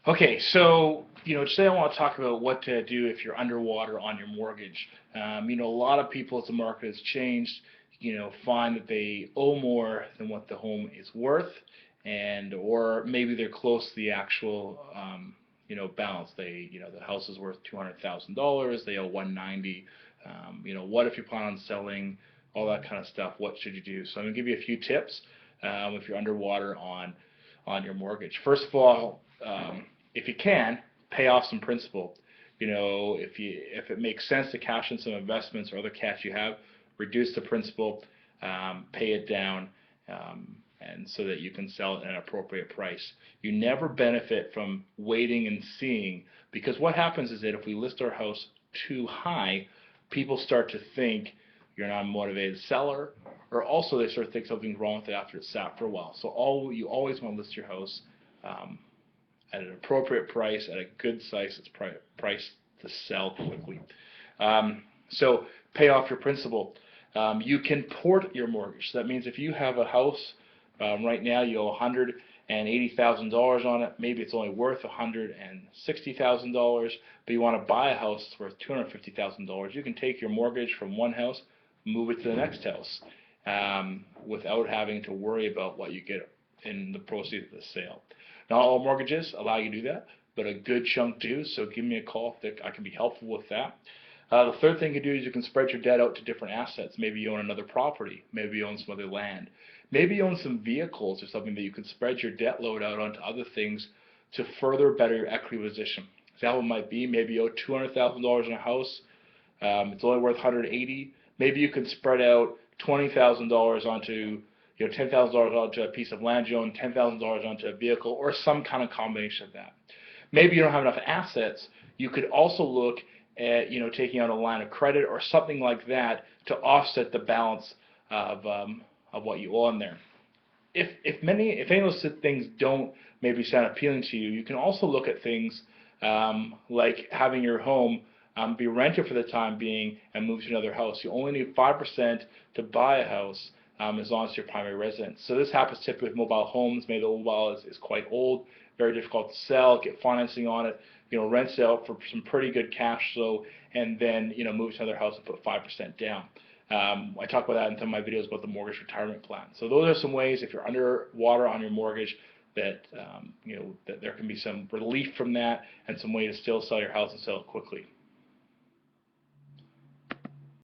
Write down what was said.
Okay, so today I want to talk about what to do if you're underwater on your mortgage. A lot of people as the market has changed, find that they owe more than what the home is worth, and or maybe they're close to the actual, balance. The house is worth $200,000, they owe 190. What if you plan on selling? All that kind of stuff. What should you do? So I'm gonna give you a few tips if you're underwater on your mortgage. First of all, if you can, pay off some principal. If it makes sense to cash in some investments or other cash you have, reduce the principal, pay it down, and so that you can sell it at an appropriate price. You never benefit from waiting and seeing, because what happens is that if we list our house too high, people start to think you're not a motivated seller, or also they start to think something's wrong with it after it's sat for a while. So you always want to list your house um, at an appropriate price, at a good size, it's priced to sell quickly. So pay off your principal. You can port your mortgage. So that means if you have a house right now, you owe $180,000 on it. Maybe it's only worth $160,000, but you want to buy a house that's worth $250,000. You can take your mortgage from one house, move it to the next house, without having to worry about what you get in the proceeds of the sale. Not all mortgages allow you to do that, but a good chunk do, so give me a call if I can be helpful with that. The third thing you do is you can spread your debt out to different assets. Maybe you own another property, maybe you own some other land, maybe you own some vehicles or something that you can spread your debt load out onto other things to further better your equity position. Example might be maybe you owe $200,000 in a house, it's only worth 180. Maybe you can spread out $20,000 onto $10,000 onto a piece of land you own, $10,000 onto a vehicle, or some kind of combination of that. Maybe you don't have enough assets. You could also look at taking out a line of credit or something like that to offset the balance of what you owe on there. If any of those things don't maybe sound appealing to you, you can also look at things like having your home be rented for the time being and move to another house. You only need 5% to buy a house as long as you're primary residence. So this happens typically with mobile homes. Maybe the mobile is quite old, very difficult to sell, get financing on it, rent it out for some pretty good cash flow, and then move to another house and put 5% down. I talk about that in some of my videos about the mortgage retirement plan. So those are some ways, if you're underwater on your mortgage, that that there can be some relief from that, and some way to still sell your house and sell it quickly.